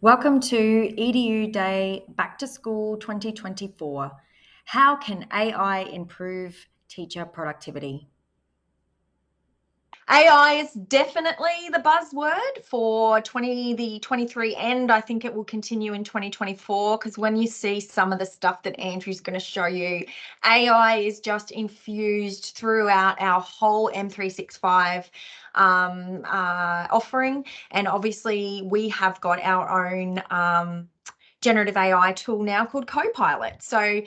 Welcome to EduDay Back to School 2024. How can AI improve teacher productivity? AI is definitely the buzzword for the 23, and I think it will continue in 2024 because when you see some of the stuff that Andrew's going to show you, AI is just infused throughout our whole M365 offering. And obviously we have got our own generative AI tool now called Copilot. So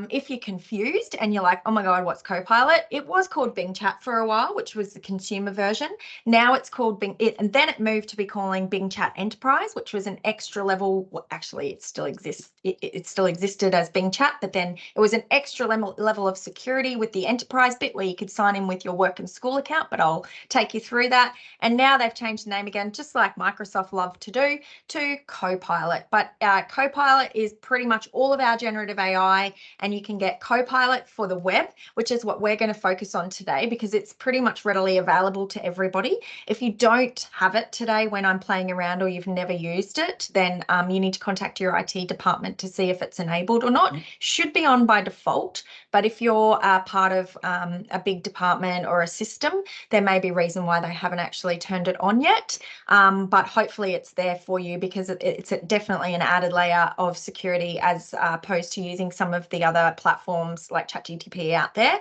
if you're confused and you're like, oh my God, what's Copilot? It was called Bing Chat for a while, which was the consumer version. Now it's called and then it moved to be calling Bing Chat Enterprise, which was an extra level. Well, actually, it still exists. It still existed as Bing Chat, but then it was an extra level of security with the enterprise bit where you could sign in with your work and school account, but I'll take you through that. And now they've changed the name again, just like Microsoft loved to do, to Copilot. But Copilot is pretty much all of our generative AI, and you can get Copilot for the web, which is what we're going to focus on today because it's pretty much readily available to everybody. If you don't have it today when I'm playing around or you've never used it, then you need to contact your IT department to see if it's enabled or not. Should be on by default, but if you're part of a big department or a system, there may be a reason why they haven't actually turned it on yet, but hopefully it's there for you because it's definitely an added layer of security as opposed to using some of the other platforms like ChatGPT out there.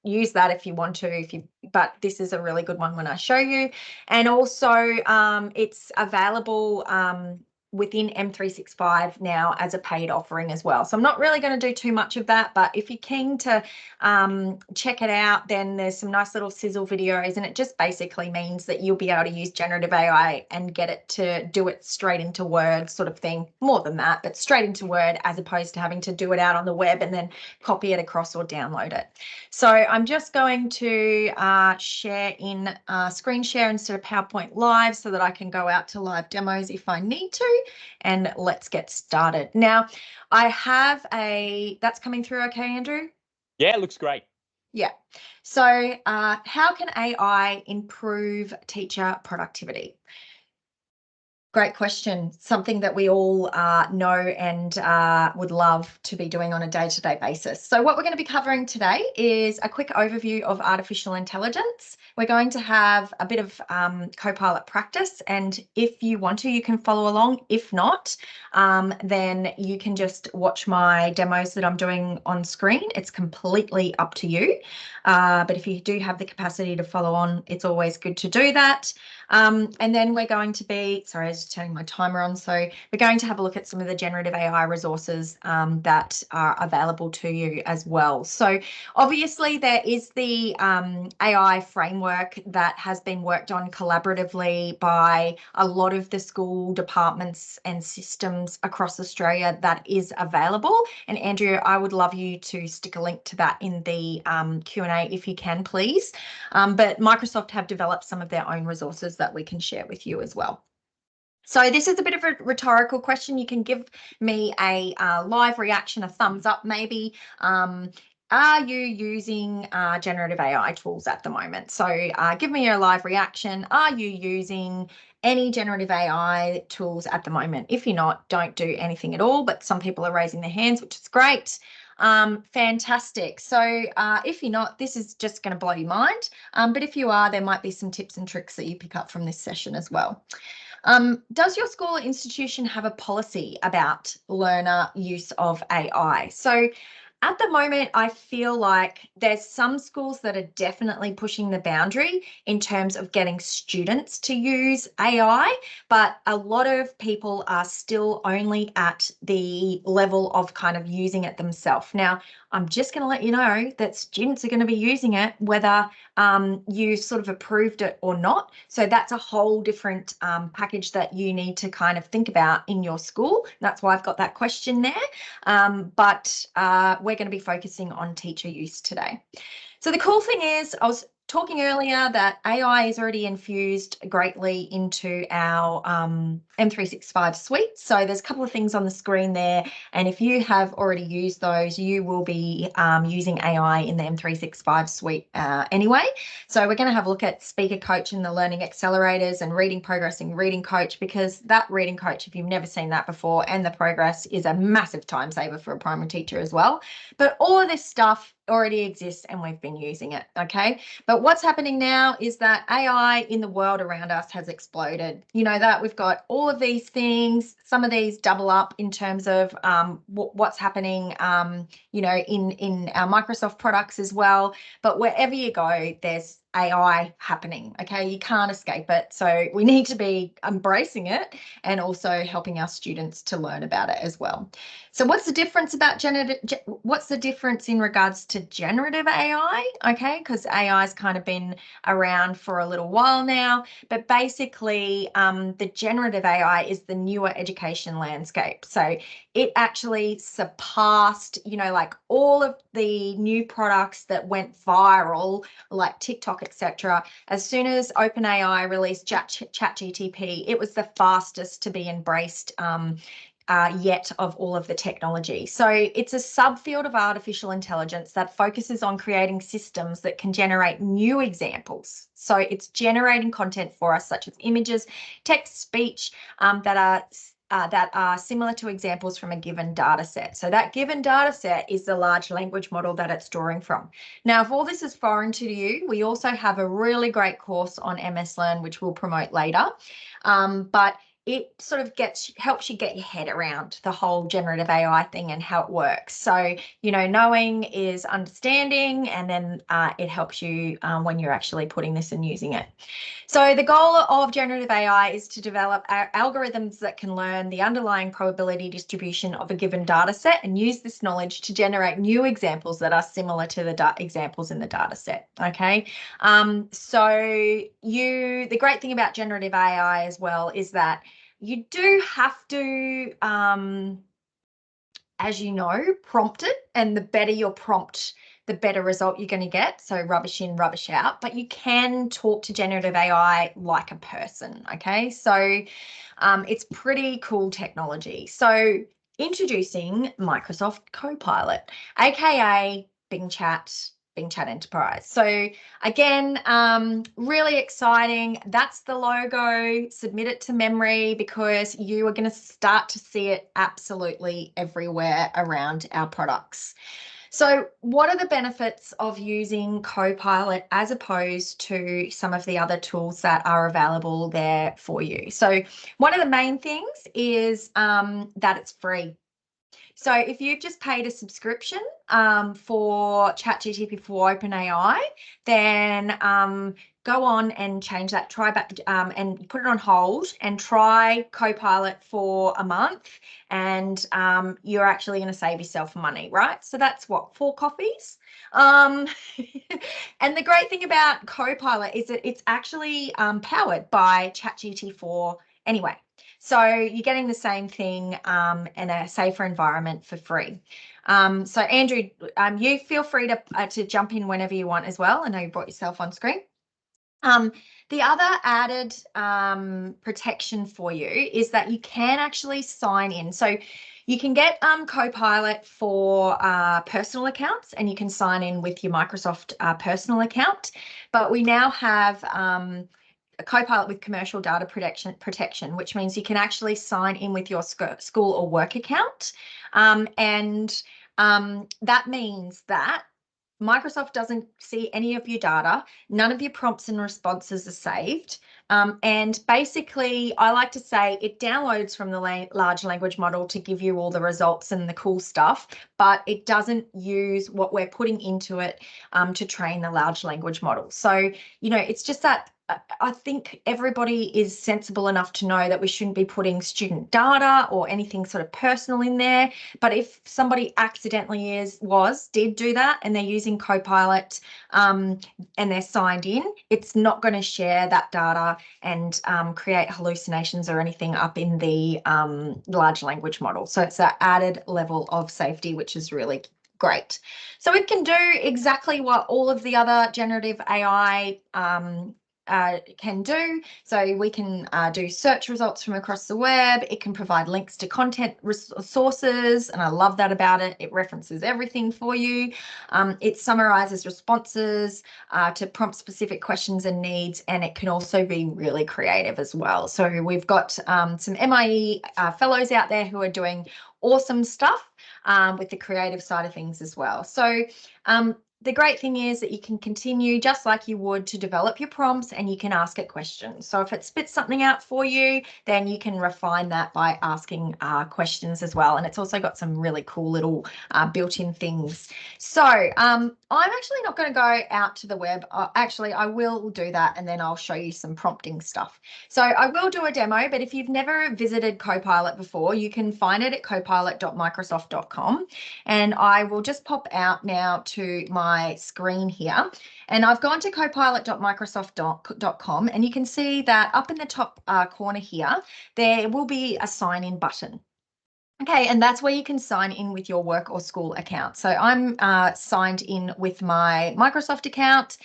Use that if you want to, but this is a really good one when I show you. And also it's available within M365 now as a paid offering as well. So I'm not really going to do too much of that, but if you're keen to check it out, then there's some nice little sizzle videos, and it just basically means that you'll be able to use generative AI and get it to do it straight into Word sort of thing. More than that, but straight into Word as opposed to having to do it out on the web and then copy it across or download it. So I'm just going to share in screen share instead of PowerPoint Live so that I can go out to live demos if I need to. And let's get started. Now, I have that's coming through okay, Andrew? Yeah, it looks great. Yeah. So how can AI improve teacher productivity? Great question. Something that we all know and would love to be doing on a day-to-day basis. So what we're going to be covering today is a quick overview of artificial intelligence. We're going to have a bit of Copilot practice, and if you want to, you can follow along. If not, then you can just watch my demos that I'm doing on screen. It's completely up to you. But if you do have the capacity to follow on, it's always good to do that. And then we're going to be, sorry, I was just turning my timer on. So we're going to have a look at some of the generative AI resources that are available to you as well. So obviously there is the AI framework that has been worked on collaboratively by a lot of the school departments and systems across Australia that is available. And Andrew, I would love you to stick a link to that in the Q&A if you can, please. But Microsoft have developed some of their own resources that we can share with you as well. So this is a bit of a rhetorical question. You can give me a live reaction, a thumbs up maybe. Are you using generative AI tools at the moment? So give me your live reaction. Are you using any generative AI tools at the moment? If you're not, don't do anything at all, but some people are raising their hands, which is great. Fantastic. So if you're not, this is just going to blow your mind. But if you are, there might be some tips and tricks that you pick up from this session as well. Does your school or institution have a policy about learner use of AI? So at the moment, I feel like there's some schools that are definitely pushing the boundary in terms of getting students to use AI, but a lot of people are still only at the level of kind of using it themselves. Now, I'm just going to let you know that students are going to be using it whether you sort of approved it or not. So that's a whole different package that you need to kind of think about in your school. That's why I've got that question there. But we're going to be focusing on teacher use today. So the cool thing is, I was talking earlier that AI is already infused greatly into our M365 suite. So there's a couple of things on the screen there. And if you have already used those, you will be using AI in the M365 suite anyway. So we're going to have a look at Speaker Coach and the Learning Accelerators and Reading Progressing Reading Coach, because that Reading Coach, if you've never seen that before, and the Progress is a massive time saver for a primary teacher as well. But all of this stuff already exists and we've been using it, okay? But what's happening now is that AI in the world around us has exploded. You know that we've got all of these things, some of these double up in terms of what's happening, you know, in our Microsoft products as well. But wherever you go, there's AI happening, okay? You can't escape it. So we need to be embracing it and also helping our students to learn about it as well. So what's the difference about what's the difference in regards to generative AI? Okay, because AI has kind of been around for a little while now, but basically the generative AI is the newer education landscape. So it actually surpassed, you know, like all of the new products that went viral, like TikTok, etc. As soon as OpenAI released ChatGPT, it was the fastest to be embraced yet of all of the technology. So it's a subfield of artificial intelligence that focuses on creating systems that can generate new examples. So it's generating content for us, such as images, text, speech, that are similar to examples from a given data set. So that given data set is the large language model that it's drawing from. Now, if all this is foreign to you, we also have a really great course on MS Learn, which we'll promote later. But it sort of helps you get your head around the whole generative AI thing and how it works. So, you know, knowing is understanding, and then it helps you when you're actually putting this and using it. So the goal of generative AI is to develop algorithms that can learn the underlying probability distribution of a given data set and use this knowledge to generate new examples that are similar to the examples in the data set. Okay. So the great thing about generative AI as well is that you do have to, as you know, prompt it, and the better your prompt, the better result you're going to get. So rubbish in, rubbish out, but you can talk to generative AI like a person. Okay. So it's pretty cool technology. So introducing Microsoft Copilot, aka Bing Chat Enterprise. So again, really exciting. That's the logo. Submit it to memory, because you are going to start to see it absolutely everywhere around our products. So what are the benefits of using Copilot as opposed to some of the other tools that are available there for you? So one of the main things is that it's free. So if you've just paid a subscription for ChatGPT for OpenAI, then go on and change that, try back and put it on hold and try Copilot for a month, and you're actually going to save yourself money, right? So that's what, 4 coffees? And the great thing about Copilot is that it's actually powered by ChatGPT 4 anyway. So you're getting the same thing in a safer environment for free. So Andrew, you feel free to jump in whenever you want as well. I know you brought yourself on screen. The other added protection for you is that you can actually sign in. So you can get Copilot for personal accounts, and you can sign in with your Microsoft personal account. But we now have a Copilot with commercial data protection, which means you can actually sign in with your school or work account. And that means that Microsoft doesn't see any of your data. None of your prompts and responses are saved. And basically, I like to say it downloads from the large language model to give you all the results and the cool stuff, but it doesn't use what we're putting into it to train the large language model. So, you know, it's just that I think everybody is sensible enough to know that we shouldn't be putting student data or anything sort of personal in there. But if somebody accidentally did do that, and they're using Copilot and they're signed in, it's not going to share that data and create hallucinations or anything up in the large language model. So it's an added level of safety, which is really Great. So it can do exactly what all of the other generative AI can do. So we can do search results from across the web. It can provide links to content sources, and I love that about it. It references everything for you. It summarizes responses to prompt-specific questions and needs, and it can also be really creative as well. So we've got some MIE fellows out there who are doing awesome stuff with the creative side of things as well. So the great thing is that you can continue just like you would to develop your prompts, and you can ask it questions. So if it spits something out for you, then you can refine that by asking questions as well. And it's also got some really cool little built-in things. So I'm actually not going to go out to the web. Actually, I will do that, and then I'll show you some prompting stuff. So I will do a demo, but if you've never visited Copilot before, you can find it at copilot.microsoft.com. And I will just pop out now to my screen here. And I've gone to copilot.microsoft.com, and you can see that up in the top corner here, there will be a sign in button. Okay, and that's where you can sign in with your work or school account. So I'm signed in with my Microsoft account.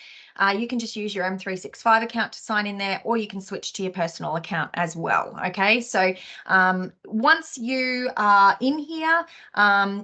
You can just use your M365 account to sign in there, or you can switch to your personal account as well. Okay, so once you are in here,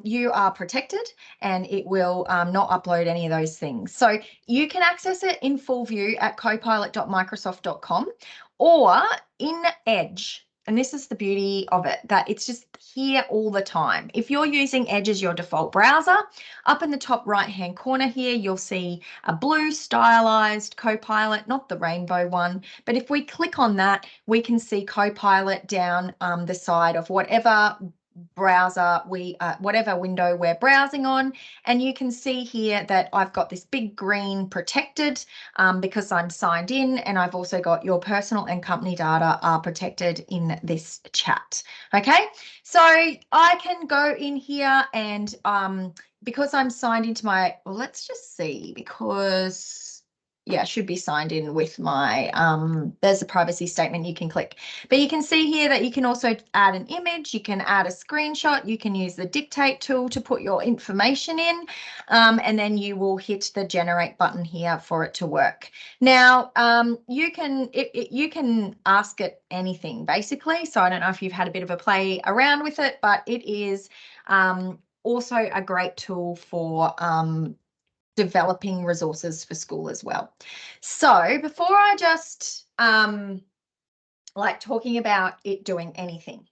you are protected, and it will not upload any of those things. So you can access it in full view at copilot.microsoft.com or in Edge. And this is the beauty of it, that it's just here all the time. If you're using Edge as your default browser, up in the top right-hand corner here, you'll see a blue stylized Copilot, not the rainbow one. But if we click on that, we can see Copilot down the side of whatever browser whatever window we're browsing on. And you can see here that I've got this big green protected because I'm signed in, and I've also got your personal and company data are protected in this chat. Okay, so I can go in here and because I'm signed into my, well, let's just see, because yeah, I should be signed in with my, there's a privacy statement you can click. But you can see here that you can also add an image, you can add a screenshot, you can use the dictate tool to put your information in, and then you will hit the generate button here for it to work. Now, you can ask it anything basically. So I don't know if you've had a bit of a play around with it, but it is also a great tool for developing resources for school as well. So before I just like talking about it doing anything,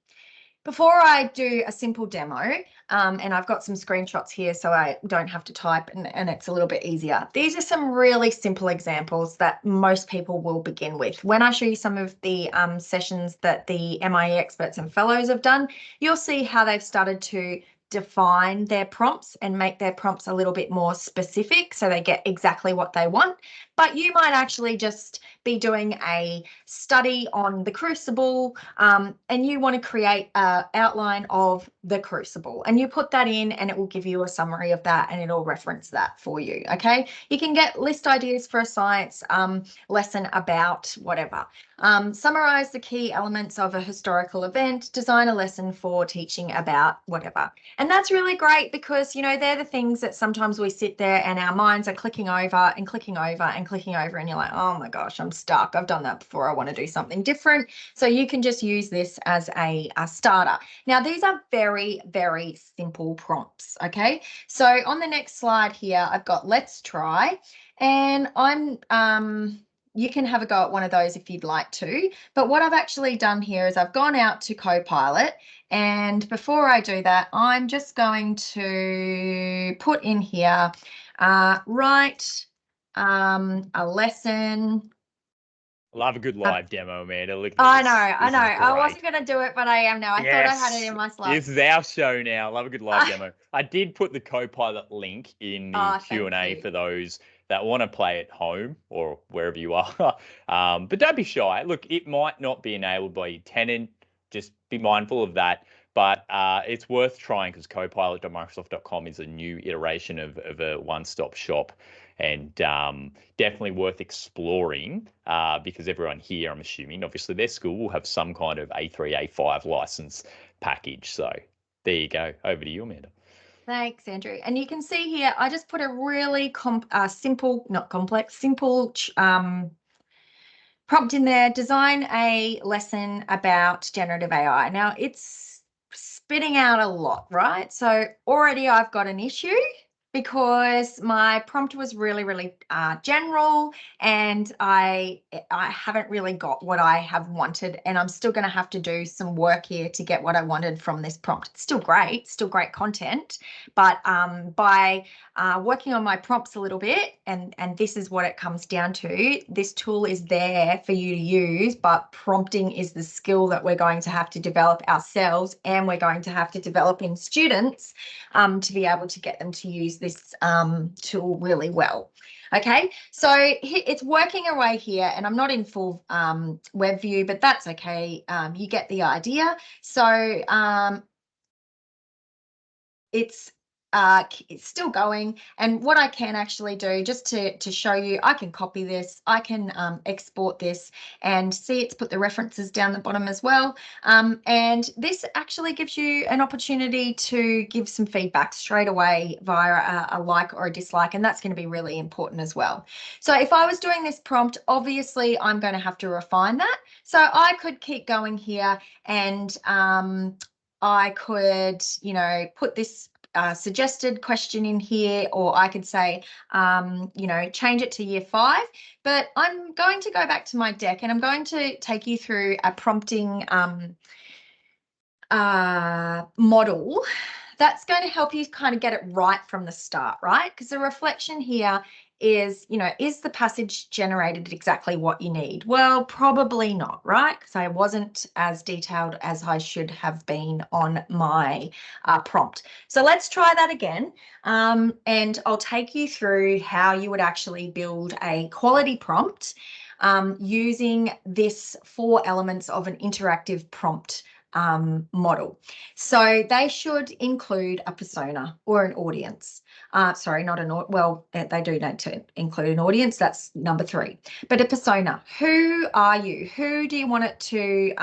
before I do a simple demo, and I've got some screenshots here so I don't have to type, and it's a little bit easier. These are some really simple examples that most people will begin with. When I show you some of the sessions that the MIE experts and fellows have done, you'll see how they've started to define their prompts and make their prompts a little bit more specific so they get exactly what they want. But you might actually just be doing a study on the crucible, and you want to create an outline of the crucible, and you put that in, and it will give you a summary of that, and it'll reference that for you. Okay, you can get list ideas for a science lesson about whatever. Summarize the key elements of a historical event, design a lesson for teaching about whatever. And that's really great because, you know, they're the things that sometimes we sit there and our minds are clicking over and clicking over and clicking over, and you're like, oh my gosh, I'm stuck. I've done that before. I want to do something different. So you can just use this as a starter. Now, these are very, very simple prompts. Okay. So on the next slide here, I've got let's try, and you can have a go at one of those if you'd like to. But what I've actually done here is I've gone out to Copilot, and before I do that, I'm just going to put in here, write a lesson. Love a good live demo, Amanda. Look at I this. know, I know. I Great. wasn't going to do it, but I am now. I thought I had it in my slides. This is our show now. Love a good live demo. I did put the Copilot link in the Q&A for those that want to play at home or wherever you are. But don't be shy. Look, it might not be enabled by your tenant. Just be mindful of that. But it's worth trying because copilot.microsoft.com is a new iteration of a one-stop shop, and definitely worth exploring because everyone here, I'm assuming, obviously their school will have some kind of A3, A5 license package. So there you go. Over to you, Amanda. Thanks, Andrew. And you can see here, I just put a really simple, not complex, simple prompt in there. Design a lesson about generative AI. Now it's spitting out a lot, right? So already I've got an issue because my prompt was really general, and I haven't really got what I have wanted, and I'm still going to have to do some work here to get what I wanted from this prompt. It's still great content, but by working on my prompts a little bit, and this is what it comes down to. This tool is there for you to use, but prompting is the skill that we're going to have to develop ourselves, and we're going to have to develop in students to be able to get them to use this tool really well. Okay, so it's working away here, and I'm not in full web view, but that's okay. You get the idea. So it's still going, and what I can actually do, just to show you, I can copy this, I can export this, and see it's put the references down the bottom as well, and this actually gives you an opportunity to give some feedback straight away via a like or a dislike, and that's going to be really important as well. So if I was doing this prompt, obviously I'm going to have to refine that, so I could keep going here, and I could, you know, put this suggested question in here, or I could say, you know, change it to year 5. But I'm going to go back to my deck, and I'm going to take you through a prompting model that's going to help you kind of get it right from the start, right? Because the reflection here is, you know, is the passage generated exactly what you need? Well, probably not, right? Because I wasn't as detailed as I should have been on my prompt. So let's try that again, and I'll take you through how you would actually build a quality prompt using this 4 elements of an interactive prompt model. So they should include a persona or an audience. Sorry, not an, well, they do need to include an audience. That's number 3. But a persona, who are you? Who do you want it to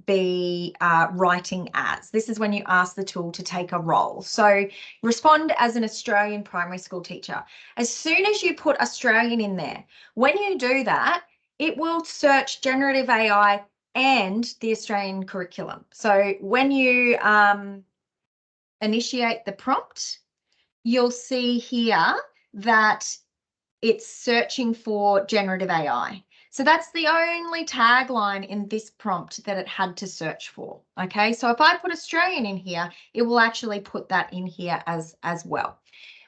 be writing as? This is when you ask the tool to take a role. So respond as an Australian primary school teacher. As soon as you put Australian in there, when you do that, it will search generative AI and the Australian curriculum. So when you initiate the prompt, you'll see here that it's searching for generative AI. So that's the only tagline in this prompt that it had to search for. Okay, so if I put Australian in here, it will actually put that in here as well.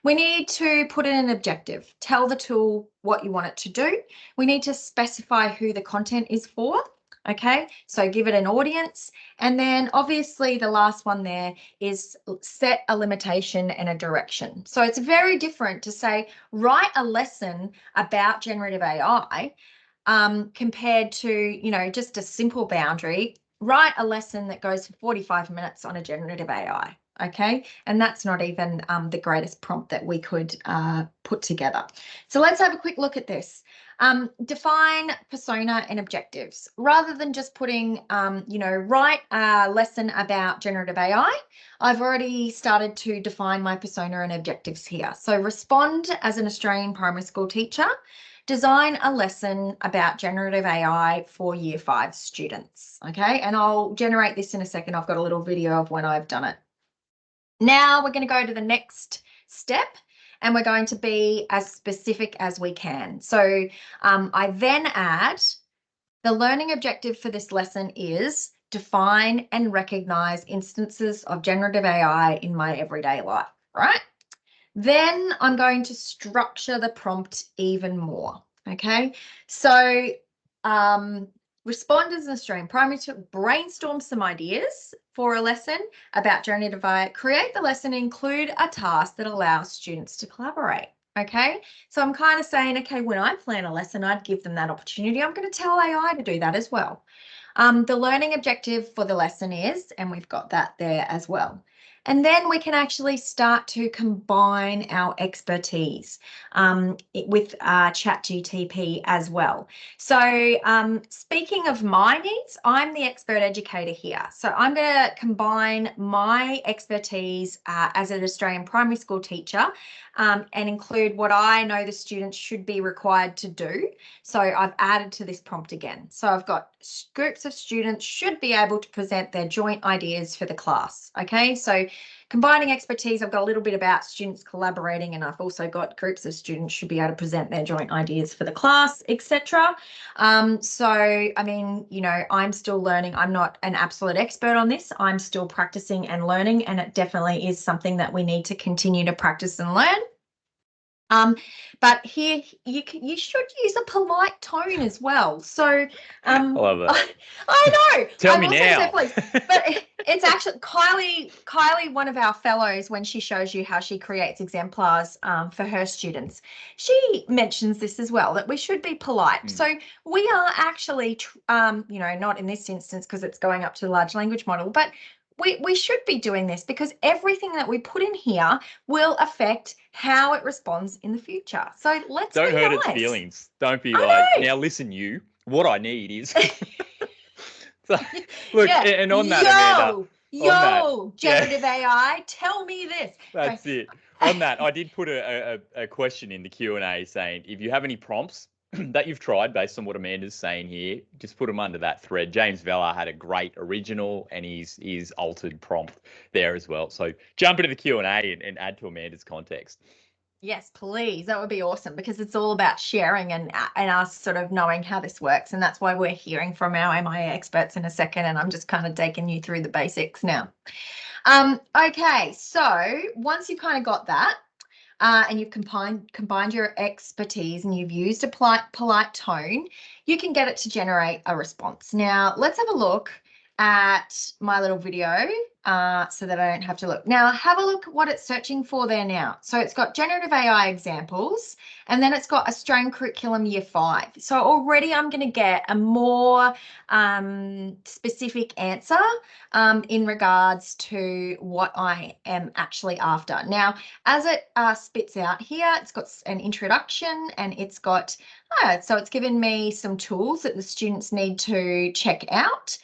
We need to put in an objective. Tell the tool what you want it to do. We need to specify who the content is for. Okay, so give it an audience. And then obviously the last one there is set a limitation and a direction. So it's very different to say, write a lesson about generative AI compared to, you know, just a simple boundary. Write a lesson that goes for 45 minutes on a generative AI. Okay, and that's not even the greatest prompt that we could put together. So let's have a quick look at this. Define persona and objectives. Rather than just putting, you know, write a lesson about generative AI, I've already started to define my persona and objectives here. So respond as an Australian primary school teacher. Design a lesson about generative AI for year 5 students. Okay, and I'll generate this in a second. I've got a little video of when I've done it. Now we're going to go to the next step, and we're going to be as specific as we can. So I then add the learning objective for this lesson is define and recognize instances of generative AI in my everyday life, right? Then I'm going to structure the prompt even more, okay? So respond as an Australian primary to brainstorm some ideas for a lesson about generative AI, create the lesson, include a task that allows students to collaborate. Okay, so I'm kind of saying, okay, when I plan a lesson, I'd give them that opportunity. I'm going to tell AI to do that as well. The learning objective for the lesson is, and we've got that there as well. And then we can actually start to combine our expertise with ChatGTP as well. So speaking of my needs, I'm the expert educator here. So I'm going to combine my expertise as an Australian primary school teacher and include what I know the students should be required to do. So I've added to this prompt again. So I've got groups of students should be able to present their joint ideas for the class. Okay, so combining expertise, I've got a little bit about students collaborating, and I've also got groups of students should be able to present their joint ideas for the class, etc. So, I mean, you know, I'm still learning. I'm not an absolute expert on this. I'm still practicing and learning, and it definitely is something that we need to continue to practice and learn. But here you should use a polite tone as well. So I love that. I know. Tell me now. But it's actually Kylie, one of our fellows, when she shows you how she creates exemplars for her students, she mentions this as well, that we should be polite. So we are actually, you know, not in this instance because it's going up to the large language model, but we should be doing this because everything that we put in here will affect how it responds in the future. So let's don't be hurt nice. its feelings. Don't be I like, know. now listen, you. What I need is. So, look, Yeah. and on that, Amanda. Generative AI, tell me this. That's it. On that, I did put a question in the Q&A saying, if you have any prompts that you've tried based on what Amanda's saying here, just put them under that thread. James Vella had a great original and his altered prompt there as well. So jump into the Q&A and add to Amanda's context. Yes, please. That would be awesome because it's all about sharing and us sort of knowing how this works. And that's why we're hearing from our MIE experts in a second. And I'm just kind of taking you through the basics now. Okay, so once you've kind of got that, and you've combined your expertise and you've used a polite tone, you can get it to generate a response. Now, let's have a look at my little video so that I don't have to look. Now, have a look at what it's searching for there now. So it's got generative AI examples, and then it's got Australian Curriculum Year 5. So already I'm going to get a more specific answer in regards to what I am actually after. Now, as it spits out here, it's got an introduction and it's got, so it's given me some tools that the students need to check out.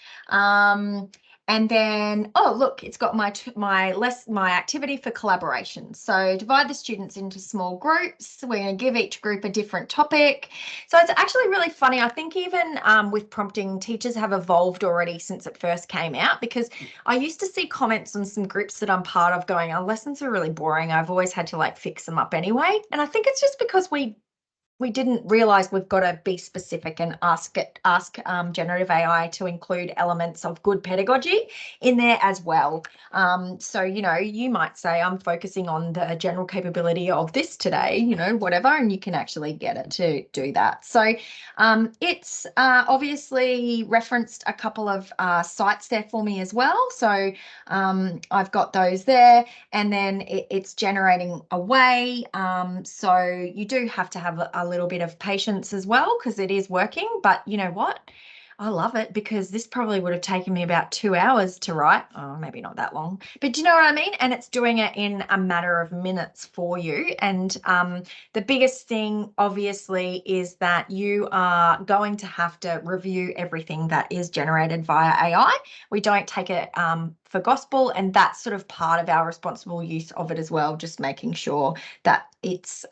And then, oh, look, it's got my activity for collaboration. So divide the students into small groups. We're going to give each group a different topic. So it's actually really funny. I think even with prompting, teachers have evolved already since it first came out, because I used to see comments on some groups that I'm part of going, our lessons are really boring. I've always had to like fix them up anyway. And I think it's just because we didn't realize we've got to be specific and ask generative AI to include elements of good pedagogy in there as well. So, you know, you might say, I'm focusing on the general capability of this today, you know, whatever, and you can actually get it to do that. So it's obviously referenced a couple of sites there for me as well. So I've got those there, and then it's generating away. So you do have to have a little bit of patience as well because it is working. But you know what? I love it because this probably would have taken me about 2 hours to write. Oh, maybe not that long, but do you know what I mean? And it's doing it in a matter of minutes for you. And the biggest thing, obviously, is that you are going to have to review everything that is generated via AI. We don't take it for gospel, and that's sort of part of our responsible use of it as well, just making sure that it's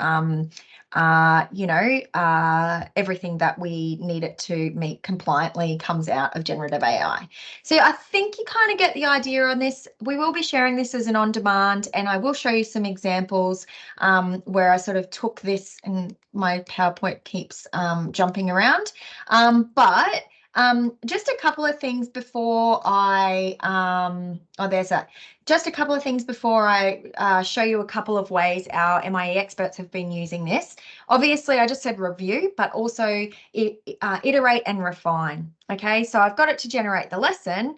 everything that we need it to meet compliantly comes out of generative AI. So I think you kind of get the idea on this. We will be sharing this as an on-demand, and I will show you some examples where I sort of took this, and my PowerPoint keeps jumping around. But just a couple of things before I, just a couple of things before I show you a couple of ways our MIE experts have been using this. Obviously, I just said review, but also iterate and refine. Okay, so I've got it to generate the lesson.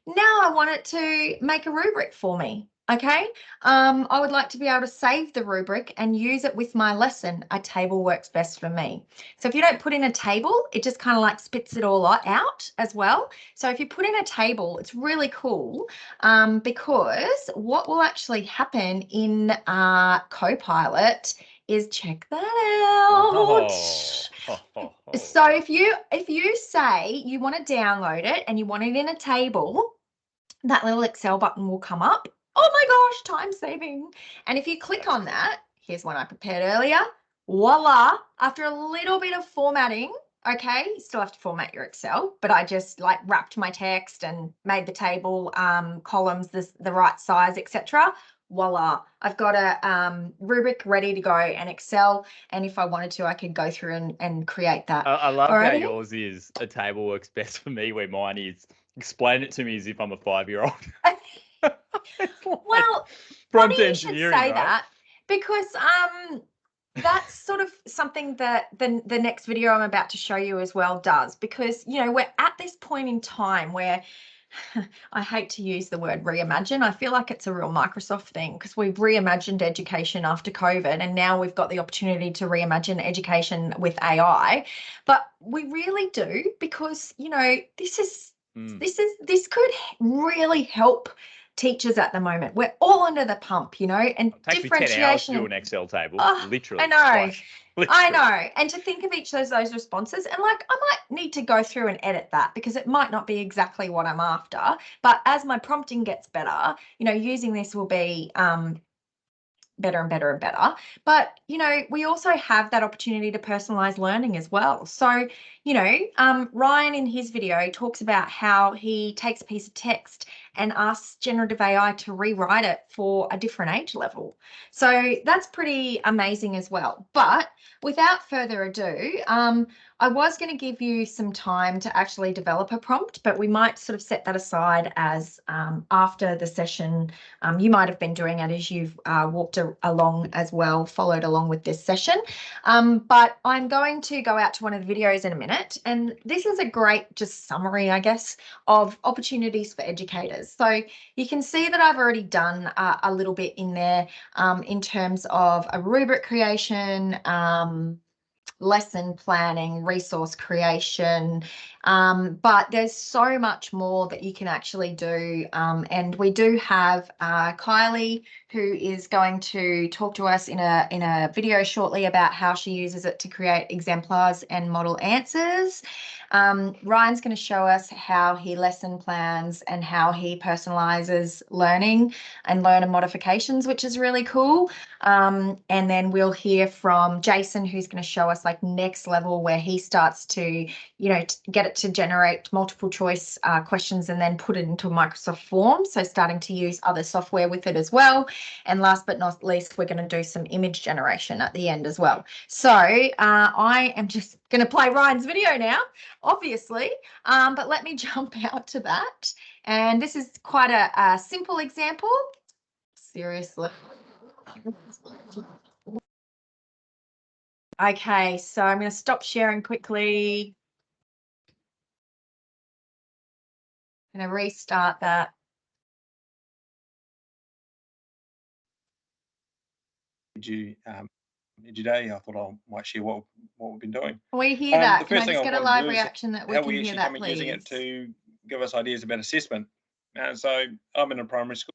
Now I want it to make a rubric for me. Okay, I would like to be able to save the rubric and use it with my lesson. A table works best for me. So if you don't put in a table, it just kind of like spits it all out as well. So if you put in a table, it's really cool because what will actually happen in Copilot is, check that out. So if you say you want to download it and you want it in a table, that little Excel button will come up. Oh my gosh, time saving. And if you click on that, here's one I prepared earlier. Voila, after a little bit of formatting, okay, you still have to format your Excel, but I just like wrapped my text and made the table columns the right size, etc. Voila, I've got a rubric ready to go and Excel. And if I wanted to, I could go through and create that. I love Alrighty. how yours is a table works best for me, where mine is explain it to me as if I'm a 5-year-old. Well, prompt funny you should engineering, say right? that, because that's sort of something that the next video I'm about to show you as well does, because we're at this point in time where I hate to use the word reimagine. I feel like it's a real Microsoft thing, because we've reimagined education after COVID, and now we've got the opportunity to reimagine education with AI. But we really do, because this could really help teachers at the moment. We're all under the pump, and It takes me 10 hours to do an Excel table, literally. I know. Literally. I know. And to think of each of those responses, and like I might need to go through and edit that, because it might not be exactly what I'm after. But as my prompting gets better, using this will be better and better and better. But we also have that opportunity to personalize learning as well. So Ryan in his video talks about how he takes a piece of text and asks generative AI to rewrite it for a different age level. So that's pretty amazing as well. But without further ado, I was going to give you some time to actually develop a prompt, but we might sort of set that aside as after the session. You might have been doing it as you've walked along as well, followed along with this session. But I'm going to go out to one of the videos in a minute. And this is a great just summary, I guess, of opportunities for educators. So you can see that I've already done a little bit in there in terms of a rubric creation, lesson planning, resource creation, but there's so much more that you can actually do. And we do have Kylie, who is going to talk to us in a video shortly about how she uses it to create exemplars and model answers. Ryan's going to show us how he lesson plans and how he personalizes learning and learner modifications, which is really cool. And then we'll hear from Jason, who's going to show us like next level, where he starts to, get it to generate multiple choice questions and then put it into Microsoft Forms. So starting to use other software with it as well. And last but not least, we're going to do some image generation at the end as well. So I am just going to play Ryan's video now, obviously, but let me jump out to that. And this is quite a simple example. Seriously. Okay, so I'm going to stop sharing quickly. I'm going to restart that. EduDay, I thought I might share what we've been doing. We hear that. The Can I first thing just I get a want to live do is reaction that we how can we hear actually that, come at using it please? to give us ideas about assessment. So I'm in a primary school.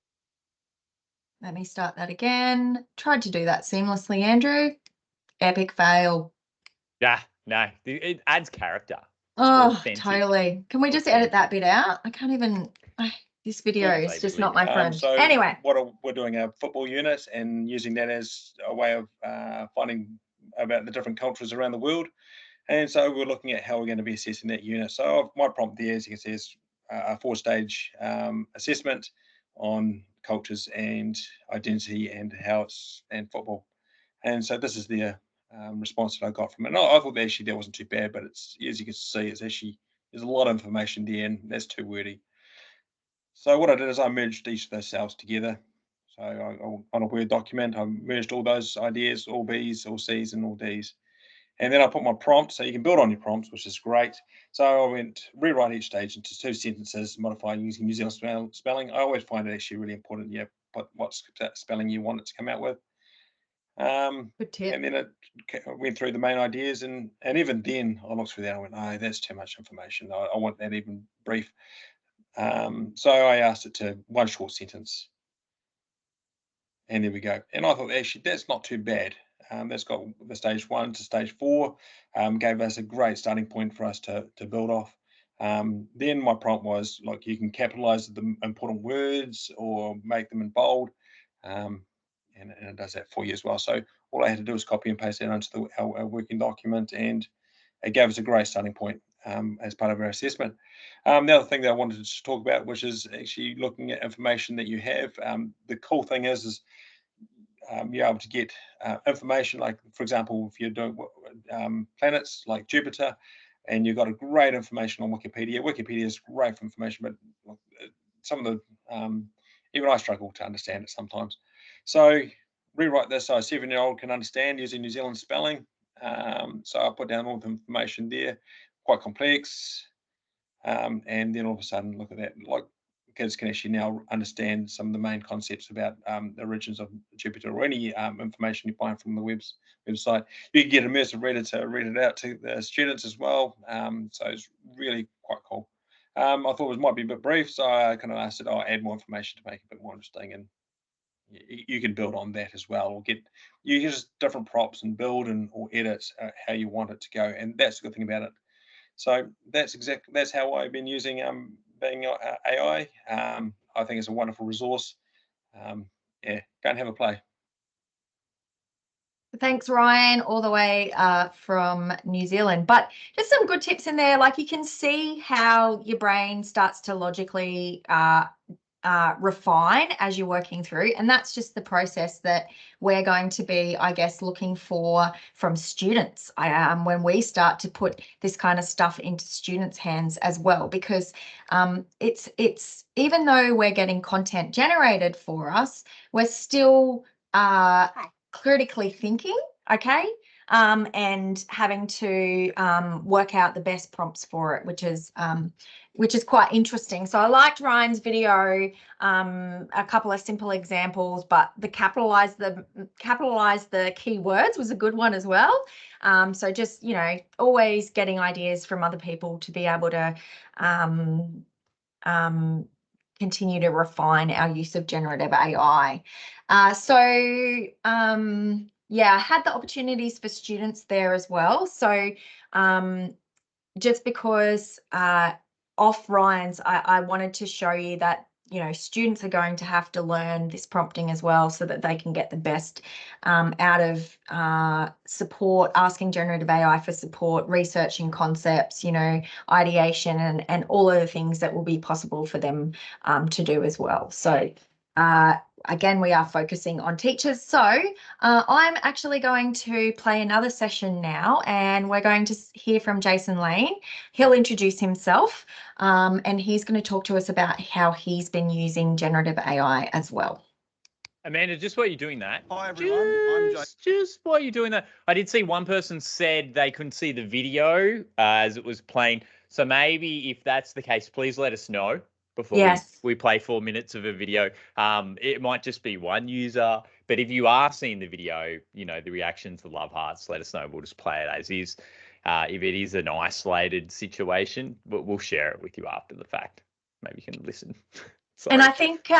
Let me start that again. Tried to do that seamlessly, Andrew. Epic fail. Yeah, no, it adds character. Oh, Authentic. totally. Can we just edit that bit out? I can't even. This video is just not my friend. So anyway, we're doing a football unit and using that as a way of finding about the different cultures around the world. And so we're looking at how we're going to be assessing that unit. So my prompt there, as you can see, is a 4-stage assessment on cultures and identity and and football. And so this is the response that I got from it. And I thought actually that wasn't too bad, but it's, as you can see, it's actually, there's a lot of information there, and that's too wordy. So what I did is I merged each of those cells together. So on a Word document, I merged all those ideas, all Bs, all Cs, and all Ds. And then I put my prompt, so you can build on your prompts, which is great. So I went rewrite each stage into 2 sentences, modify using New Zealand spelling. I always find it actually really important. Yeah, put what spelling you want it to come out with. Good tip. And then it went through the main ideas, and even then I looked through that and I went, oh, that's too much information. I want that even brief. So I asked it to one short sentence, and there we go. And I thought, actually, that's not too bad. That's got the stage 1 to stage 4, gave us a great starting point for us to build off. Then my prompt was, like, you can capitalize the important words or make them in bold. And it does that for you as well. So all I had to do was copy and paste it onto our working document, and it gave us a great starting point as part of our assessment. The other thing that I wanted to talk about, which is actually looking at information that you have. The cool thing is you're able to get information, like, for example, if you're doing planets like Jupiter, and you've got a great information on Wikipedia. Wikipedia is great for information, but some of the even I struggle to understand it sometimes. So rewrite this so a 7-year-old can understand using New Zealand spelling. So I put down all the information there, quite complex, and then all of a sudden, look at that, like, kids can actually now understand some of the main concepts about the origins of Jupiter, or any information you find from the website. You can get an immersive reader to read it out to the students as well. So it's really quite cool. I thought it might be a bit brief, so I kind of asked it, I'll add more information to make it a bit more interesting, and you can build on that as well, or you use different prompts and build or edit how you want it to go. And that's the good thing about it. So that's how I've been using Bing AI. I think it's a wonderful resource. Yeah, go and have a play. Thanks, Ryan, all the way from New Zealand. But just some good tips in there. Like, you can see how your brain starts to logically refine as you're working through. And that's just the process that we're going to be, I guess, looking for from students when we start to put this kind of stuff into students' hands as well. Because it's even though we're getting content generated for us, we're still critically thinking, okay, and having to work out the best prompts for it, which is quite interesting. So I liked Ryan's video, a couple of simple examples, but the capitalize the keywords was a good one as well. So just, you know, always getting ideas from other people to be able to continue to refine our use of generative AI. Yeah, I had the opportunities for students there as well. So just because off Ryan's, I wanted to show you that, you know, students are going to have to learn this prompting as well, so that they can get the best out of support, asking generative AI for support, researching concepts, you know, ideation, and all of the things that will be possible for them to do as well. So again, we are focusing on teachers. So I'm actually going to play another session now, and we're going to hear from Jason Lane. He'll introduce himself, and he's going to talk to us about how he's been using generative AI as well. Amanda, just while you're doing that, hi everyone. Just while you're doing that, I did see one person said they couldn't see the video as it was playing. So maybe if that's the case, please let us know before we play 4 minutes of a video. It might just be one user, but if you are seeing the video, you know, the reactions, the love hearts, let us know. We'll just play it as is. If it is an isolated situation, we'll share it with you after the fact. Maybe you can listen. And I think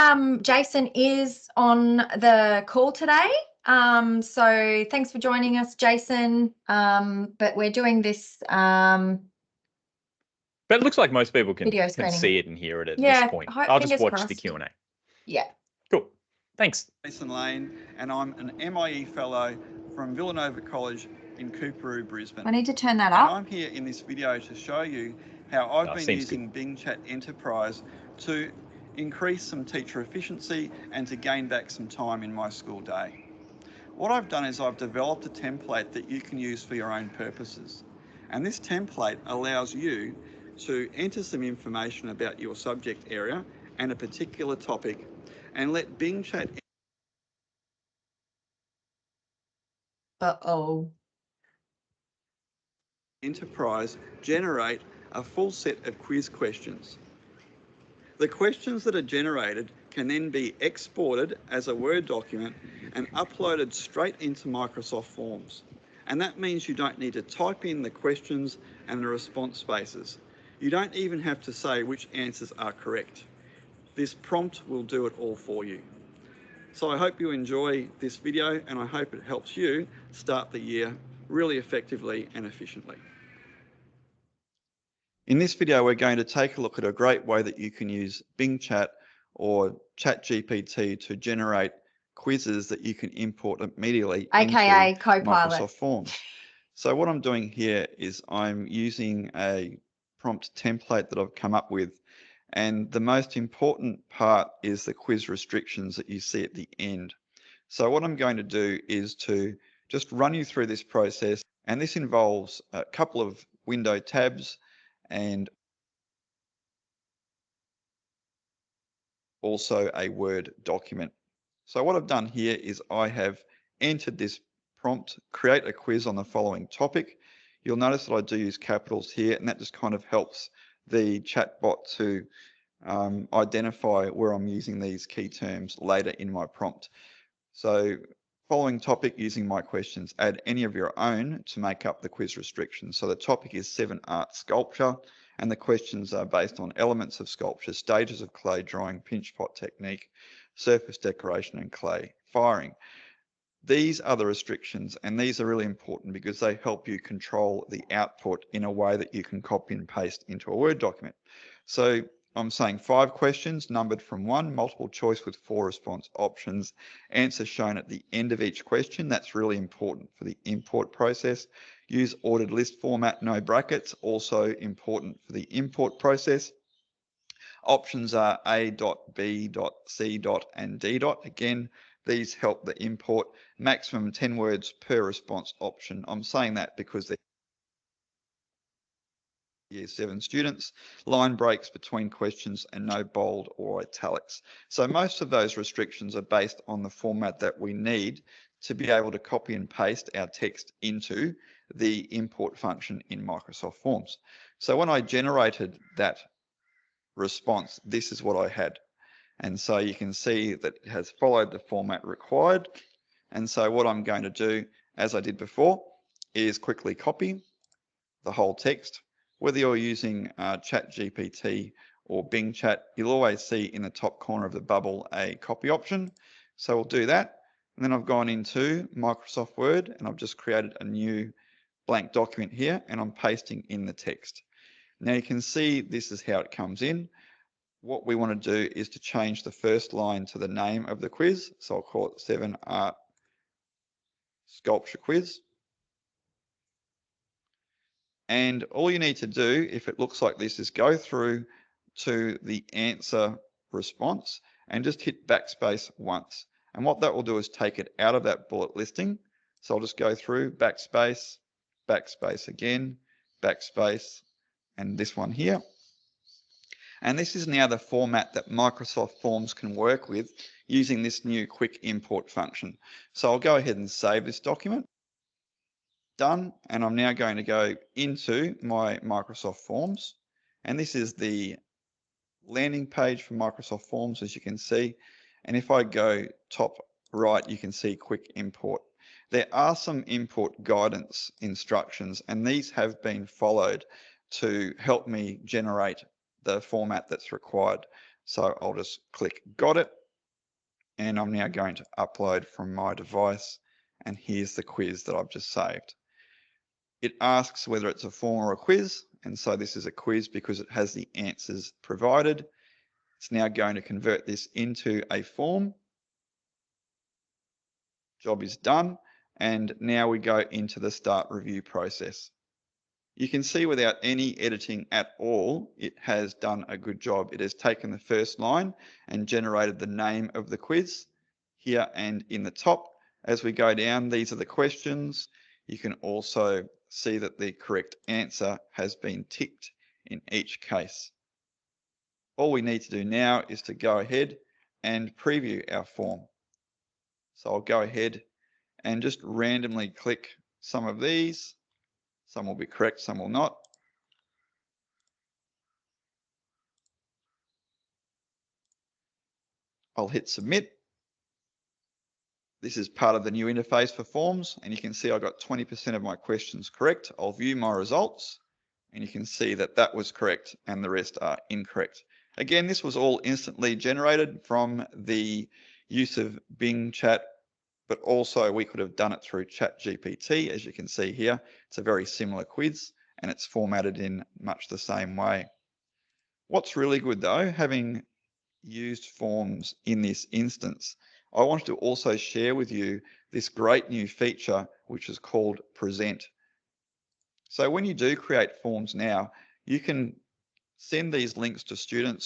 Jason is on the call today. So thanks for joining us, Jason. But we're doing this but it looks like most people can see it and hear it at this point. I'll just watch the Q&A. Yeah. Cool. Thanks. Jason Lane, and I'm an MIE fellow from Villanova College in Coorparoo, Brisbane. I need to turn that up. And I'm here in this video to show you how I've been using Bing Chat Enterprise to increase some teacher efficiency and to gain back some time in my school day. What I've done is I've developed a template that you can use for your own purposes. And this template allows you to enter some information about your subject area and a particular topic, and let Bing Chat. Uh-oh. Enterprise generate a full set of quiz questions. The questions that are generated can then be exported as a Word document and uploaded straight into Microsoft Forms. And that means you don't need to type in the questions and the response spaces. You don't even have to say which answers are correct. This prompt will do it all for you. So I hope you enjoy this video, and I hope it helps you start the year really effectively and efficiently. In this video, we're going to take a look at a great way that you can use Bing Chat or ChatGPT to generate quizzes that you can import immediately AKA into Copilot. Microsoft Forms. So what I'm doing here is I'm using a prompt template that I've come up with, and the most important part is the quiz restrictions that you see at the end. So what I'm going to do is to just run you through this process, and this involves a couple of window tabs and also a Word document. So what I've done here is I have entered this prompt, create a quiz on the following topic. You'll notice that I do use capitals here, and that just kind of helps the chatbot to identify where I'm using these key terms later in my prompt. So following topic, using my questions, add any of your own to make up the quiz restrictions. So the topic is 7 art sculpture, and the questions are based on elements of sculpture, stages of clay drawing, pinch pot technique, surface decoration, and clay firing. These are the restrictions, and these are really important because they help you control the output in a way that you can copy and paste into a Word document. So I'm saying 5 questions numbered from 1, multiple choice with 4 response options, answer shown at the end of each question. That's really important for the import process. Use ordered list format, no brackets, also important for the import process. Options are A. B. C. and D. Again, these help the import. Maximum 10 words per response option. I'm saying that because they're Year 7 students, line breaks between questions, and no bold or italics. So most of those restrictions are based on the format that we need to be able to copy and paste our text into the import function in Microsoft Forms. So when I generated that response, this is what I had. And so you can see that it has followed the format required. And so what I'm going to do, as I did before, is quickly copy the whole text. Whether you're using ChatGPT or Bing Chat, you'll always see in the top corner of the bubble a copy option. So we'll do that. And then I've gone into Microsoft Word and I've just created a new blank document here, and I'm pasting in the text. Now you can see this is how it comes in. What we want to do is to change the first line to the name of the quiz. So I'll call it 7 Art Sculpture Quiz. And all you need to do, if it looks like this, is go through to the answer response and just hit backspace once. And what that will do is take it out of that bullet listing. So I'll just go through backspace, backspace again, backspace, and this one here. And this is now the format that Microsoft Forms can work with using this new quick import function. So I'll go ahead and save this document. Done, and I'm now going to go into my Microsoft Forms, and this is the landing page for Microsoft Forms, as you can see. And if I go top right, you can see quick import. There are some import guidance instructions, and these have been followed to help me generate the format that's required. So I'll just click got it, and I'm now going to upload from my device, and here's the quiz that I've just saved. It asks whether it's a form or a quiz, and so this is a quiz because it has the answers provided. It's now going to convert this into a form. Job is done, and now we go into the start review process. You can see without any editing at all, it has done a good job. It has taken the first line and generated the name of the quiz here and in the top. As we go down, these are the questions. You can also see that the correct answer has been ticked in each case. All we need to do now is to go ahead and preview our form. So I'll go ahead and just randomly click some of these. Some will be correct, some will not. I'll hit submit. This is part of the new interface for forms, and you can see I got 20% of my questions correct. I'll view my results, and you can see that that was correct and the rest are incorrect. Again, this was all instantly generated from the use of Bing Chat, but also we could have done it through ChatGPT. As you can see here, it's a very similar quiz and it's formatted in much the same way. What's really good though, having used forms in this instance, I wanted to also share with you this great new feature, which is called Present. So when you do create forms now, you can send these links to students,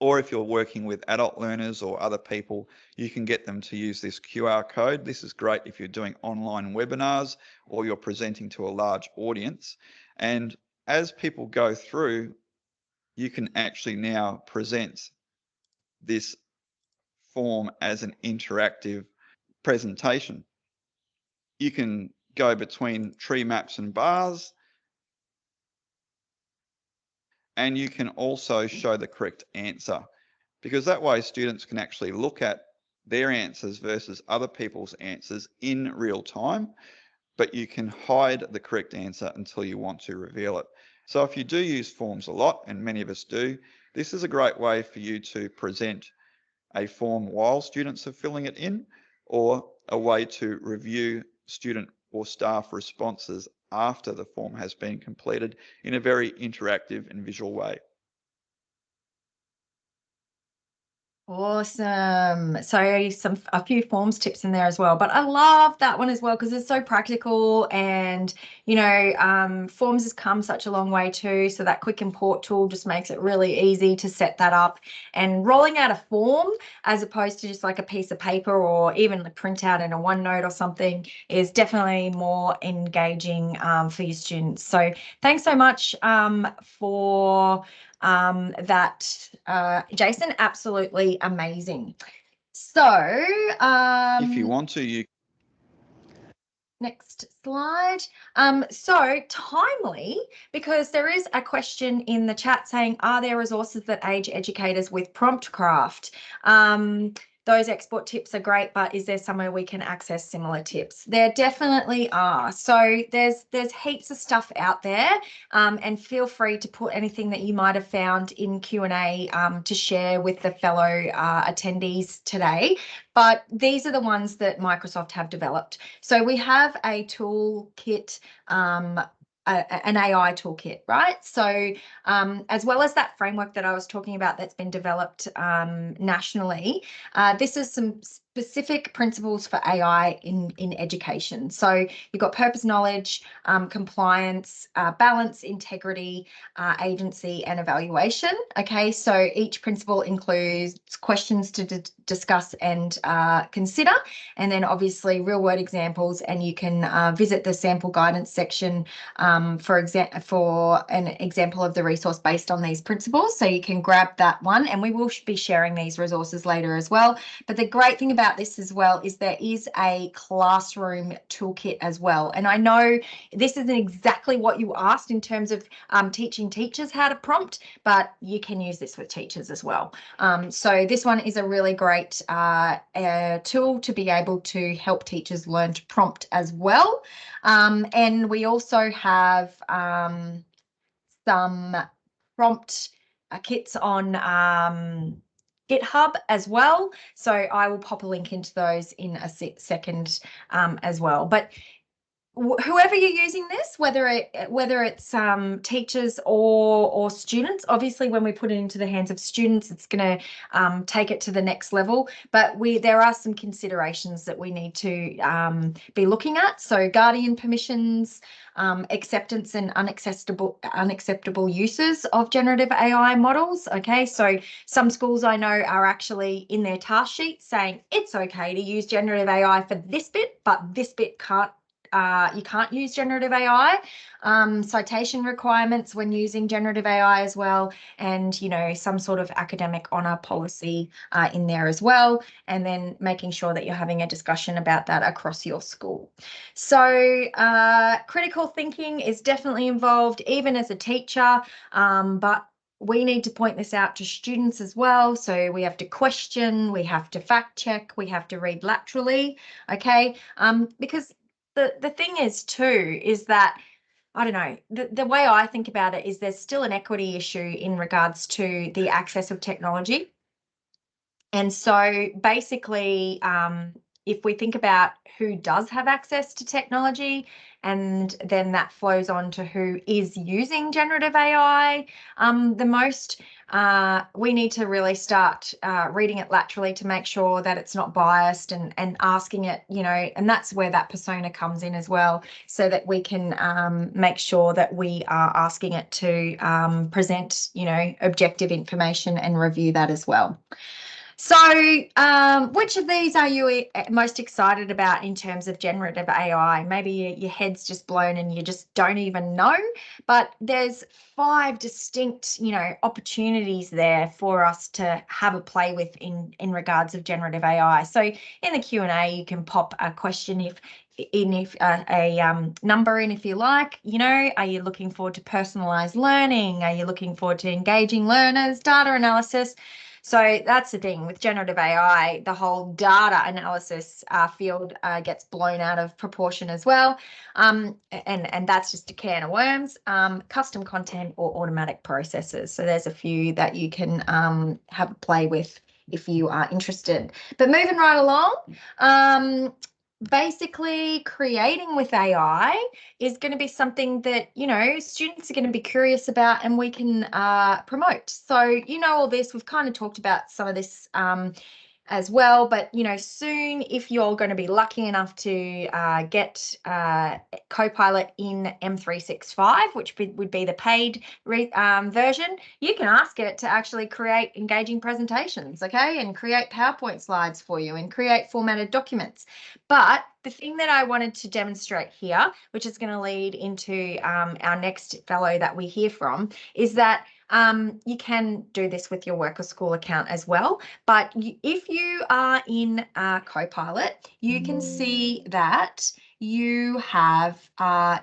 or if you're working with adult learners or other people, you can get them to use this QR code. This is great if you're doing online webinars or you're presenting to a large audience. And as people go through, you can actually now present this form as an interactive presentation. You can go between tree maps and bars, and you can also show the correct answer, because that way students can actually look at their answers versus other people's answers in real time, but you can hide the correct answer until you want to reveal it. So if you do use forms a lot, and many of us do, this is a great way for you to present a form while students are filling it in, or a way to review student or staff responses after the form has been completed in a very interactive and visual way. Awesome. So a few forms tips in there as well, but I love that one as well because it's so practical, and forms has come such a long way too. So that quick import tool just makes it really easy to set that up, and rolling out a form as opposed to just like a piece of paper or even the printout in a OneNote or something is definitely more engaging for your students. So thanks so much for that, Jason. Absolutely amazing. So if you want to, you next slide. So timely, because there is a question in the chat saying, are there resources that aid educators with prompt craft? Those export tips are great, but is there somewhere we can access similar tips? There definitely are. So there's heaps of stuff out there, and feel free to put anything that you might have found in Q&A to share with the fellow attendees today. But these are the ones that Microsoft have developed. So we have a toolkit, an AI toolkit, right? So as well as that framework that I was talking about that's been developed nationally, this is some specific principles for AI in education. So you've got purpose, knowledge, compliance, balance, integrity, agency, and evaluation. Okay, so each principle includes questions to discuss and consider, and then obviously real world examples, and you can visit the sample guidance section for an example of the resource based on these principles. So you can grab that one, and we will be sharing these resources later as well. But the great thing about this as well is there is a classroom toolkit as well. And I know this isn't exactly what you asked in terms of teaching teachers how to prompt, but you can use this with teachers as well. So this one is a really great tool to be able to help teachers learn to prompt as well. And we also have some prompt kits on GitHub as well. So I will pop a link into those in a second as well. But whoever you're using this, whether it's teachers or students, obviously when we put it into the hands of students, it's going to take it to the next level. But there are some considerations that we need to be looking at. So guardian permissions, acceptance and unacceptable uses of generative AI models. Okay, so some schools I know are actually in their task sheet saying it's okay to use generative AI for this bit, but this bit can't you can't use generative AI, citation requirements when using generative AI as well, and, you know, some sort of academic honor policy in there as well, and then making sure that you're having a discussion about that across your school. So critical thinking is definitely involved, even as a teacher, but we need to point this out to students as well. So we have to question, we have to fact check, we have to read laterally, okay? Because the thing is too, is that, I don't know, the way I think about it is there's still an equity issue in regards to the access of technology. And so basically, if we think about who does have access to technology, and then that flows on to who is using generative AI the most, we need to really start reading it laterally to make sure that it's not biased, and asking it, you know, and that's where that persona comes in as well, so that we can make sure that we are asking it to present, you know, objective information and review that as well. So which of these are you most excited about in terms of generative AI? Maybe your head's just blown and you just don't even know, but there's 5 distinct, you know, opportunities there for us to have a play with in regards of generative AI. So in the Q&A, you can pop a question if a number in if you like. You know, are you looking forward to personalized learning? Are you looking forward to engaging learners, data analysis? So that's the thing with generative AI, the whole data analysis field gets blown out of proportion as well. And that's just a can of worms. Custom content or automatic processes. So there's a few that you can have a play with if you are interested. But moving right along, basically creating with AI is going to be something that, you know, students are going to be curious about, and we can promote. So, you know, all this, we've kind of talked about some of this as well, but, you know, soon, if you're going to be lucky enough to get Copilot in M365, which would be the paid version, you can ask it to actually create engaging presentations, okay, and create PowerPoint slides for you and create formatted documents. But the thing that I wanted to demonstrate here, which is going to lead into our next fellow that we hear from, is that you can do this with your work or school account as well. But if you are in Copilot, you can see that you have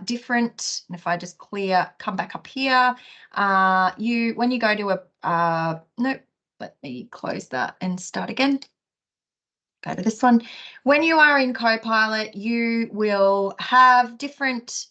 different, and if I just come back up here, when you go to nope, let me close that and start again. Go to this one. When you are in Copilot, you will have different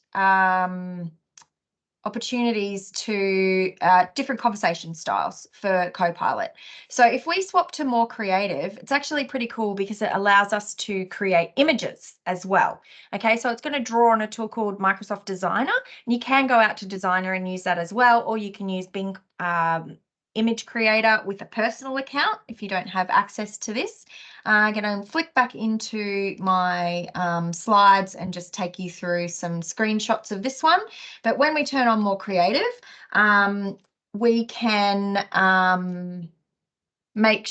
opportunities to different conversation styles for Copilot. So if we swap to more creative, it's actually pretty cool because it allows us to create images as well. Okay, so it's going to draw on a tool called Microsoft Designer, and you can go out to Designer and use that as well, or you can use Bing Image Creator with a personal account if you don't have access to this. I'm going to flick back into my slides and just take you through some screenshots of this one. But when we turn on more creative, we can make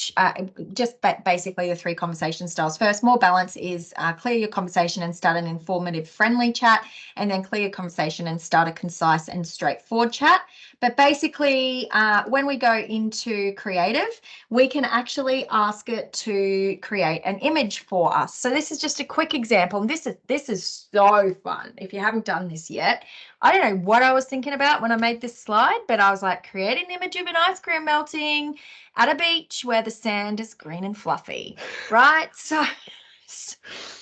just basically the 3 conversation styles. First, more balance is clear your conversation and start an informative, friendly chat, and then clear your conversation and start a concise and straightforward chat. But basically, when we go into creative, we can actually ask it to create an image for us. So this is just a quick example, and this is so fun. If you haven't done this yet, I don't know what I was thinking about when I made this slide, but I was like, create an image of an ice cream melting at a beach where the sand is green and fluffy, right? So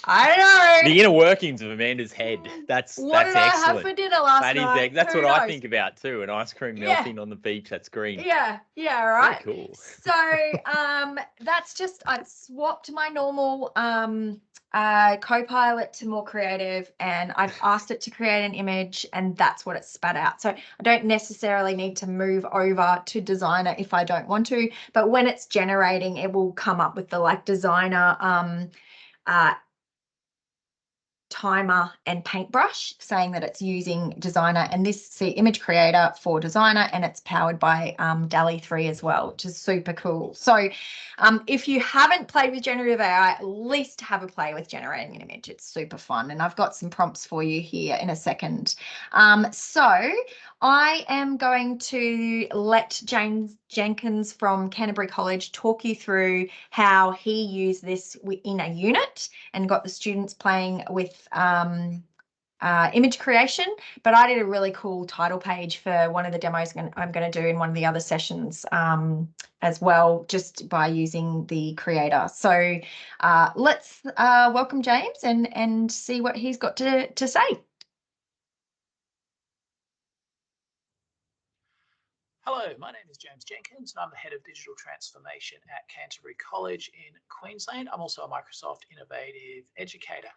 I don't know. The inner workings of Amanda's head. That's what did excellent. I have for dinner last night? That's what I think about too. An ice cream melting on the beach. That's green. Yeah, right. Very cool. So that's just, I've swapped my normal Copilot to more creative, and I've asked it to create an image, and that's what it spat out. So I don't necessarily need to move over to Designer if I don't want to, but when it's generating, it will come up with the like Designer timer and paintbrush, saying that it's using designer, and this, see, image creator for designer, and it's powered by DALL-E 3 as well, which is super cool. So if you haven't played with generative AI, at least have a play with generating an image. It's super fun, and I've got some prompts for you here in a second. So I am going to let James Jenkins from Canterbury College talk you through how he used this in a unit and got the students playing with image creation. But I did a really cool title page for one of the demos I'm going to do in one of the other sessions as well, just by using the creator. So let's welcome James and see what he's got to say. Hello, my name is James Jenkins, and I'm the Head of Digital Transformation at Canterbury College in Queensland. I'm also a Microsoft Innovative Educator.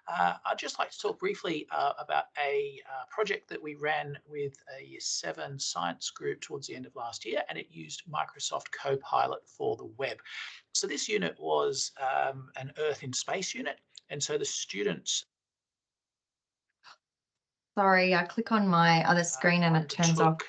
I'd just like to talk briefly about a project that we ran with a Year 7 science group towards the end of last year, and it used Microsoft Copilot for the web. So this unit was an Earth in Space unit, and so the students... Sorry, I click on my other screen and it turns off.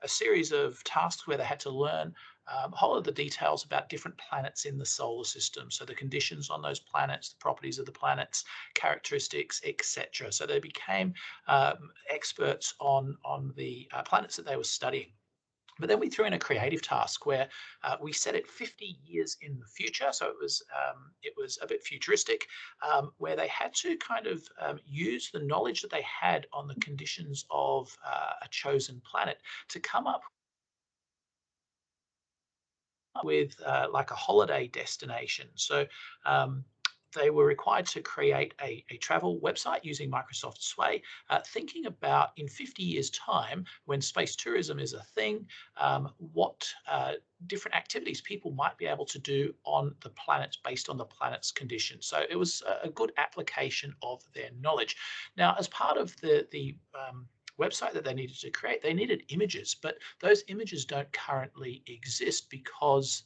A series of tasks where they had to learn a whole lot of the details about different planets in the solar system. So the conditions on those planets, the properties of the planets, characteristics, etc. So they became experts on the planets that they were studying. But then we threw in a creative task where we set it 50 years in the future. So it was a bit futuristic, where they had to kind of use the knowledge that they had on the conditions of a chosen planet to come up with like a holiday destination. So they were required to create a travel website using Microsoft Sway, thinking about in 50 years' time, when space tourism is a thing, what different activities people might be able to do on the planet based on the planet's conditions. So it was a good application of their knowledge. Now, as part of the website that they needed to create, they needed images, but those images don't currently exist because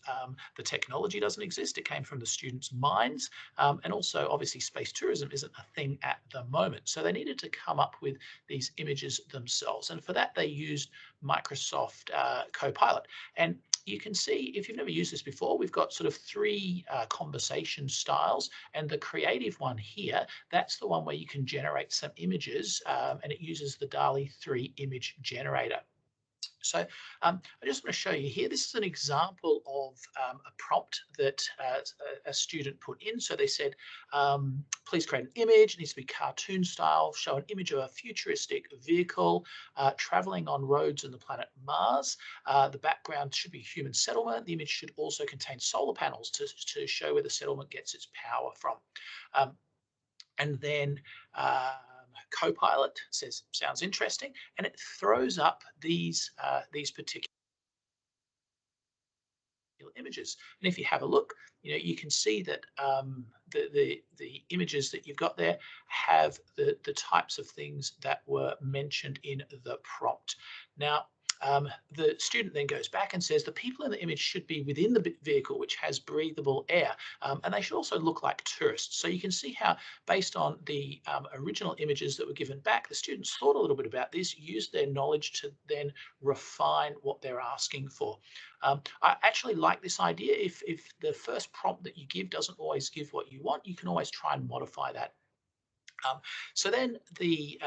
the technology doesn't exist. It came from the students' minds, and also obviously space tourism isn't a thing at the moment. So they needed to come up with these images themselves, and for that they used Microsoft Copilot. And you can see, if you've never used this before, we've got sort of 3 conversation styles, and the creative one here, that's the one where you can generate some images, and it uses the DALL-E 3 image generator. So I just want to show you here, this is an example of a prompt that a student put in. So they said, please create an image, it needs to be cartoon style, show an image of a futuristic vehicle traveling on roads on the planet Mars. The background should be human settlement. The image should also contain solar panels to show where the settlement gets its power from. And then Copilot says, sounds interesting, and it throws up these particular images. And if you have a look, you can see that the images that you've got there have the types of things that were mentioned in the prompt. Now, the student then goes back and says the people in the image should be within the vehicle, which has breathable air, and they should also look like tourists. So you can see how, based on the original images that were given back, the students thought a little bit about this, used their knowledge to then refine what they're asking for. I actually like this idea. If the first prompt that you give doesn't always give what you want, you can always try and modify that. So then the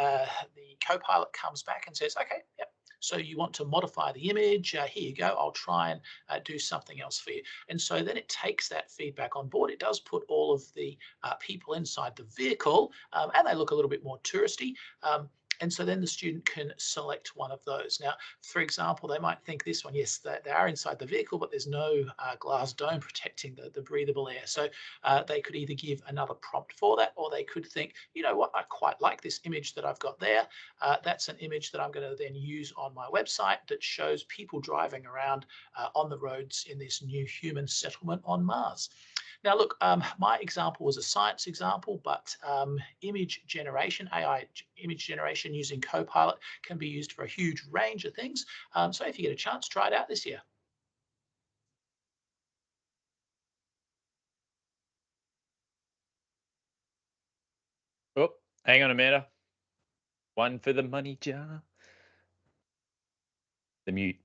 Copilot comes back and says, okay, yep. So you want to modify the image, here you go, I'll try and do something else for you. And so then it takes that feedback on board. It does put all of the people inside the vehicle, and they look a little bit more touristy. And so then the student can select one of those. Now, for example, they might think this one, yes, they are inside the vehicle, but there's no glass dome protecting the breathable air. So they could either give another prompt for that, or they could think, you know what, I quite like this image that I've got there. That's an image that I'm going to then use on my website that shows people driving around on the roads in this new human settlement on Mars. Now, look, my example was a science example, but image generation, AI image generation using Copilot can be used for a huge range of things. So if you get a chance, try it out this year. Oh, Hang on, Amanda. One for the money jar. The mute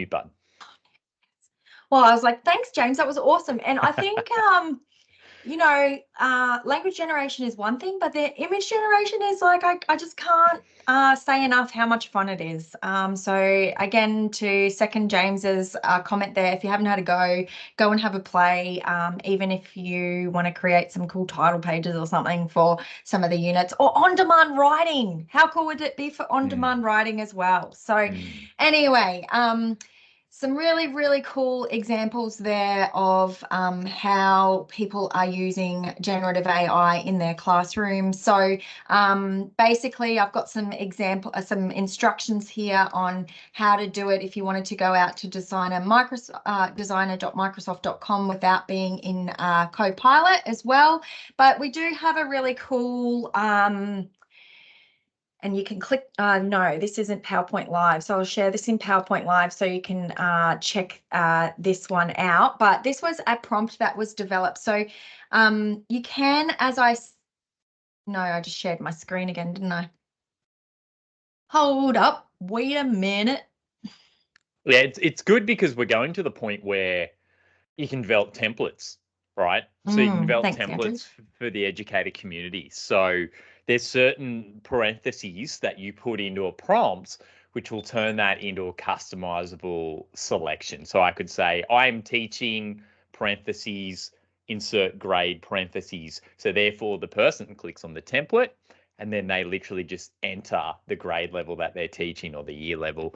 button. Well, I was like, thanks, James. That was awesome. And I think, you know, language generation is one thing, but the image generation is like, I just can't say enough how much fun it is. So again, to second James's comment there, if you haven't had a go and have a play, even if you want to create some cool title pages or something for some of the units, or on-demand writing. How cool would it be for on-demand writing as well? So anyway, some really, really cool examples there of how people are using generative AI in their classroom. So basically, I've got some instructions here on how to do it if you wanted to go out to designer.microsoft.com without being in Copilot as well. But we do have a really cool and you can click, no, this isn't PowerPoint Live. So I'll share this in PowerPoint Live so you can check this one out. But this was a prompt that was developed. So you can, no, I just shared my screen again, didn't I? Hold up, wait a minute. Yeah, it's good because we're going to the point where you can develop templates, right? So you can develop templates for the educator community. So there's certain parentheses that you put into a prompt, which will turn that into a customizable selection. So I could say, I'm teaching parentheses, insert grade parentheses. So therefore the person clicks on the template and then they literally just enter the grade level that they're teaching or the year level.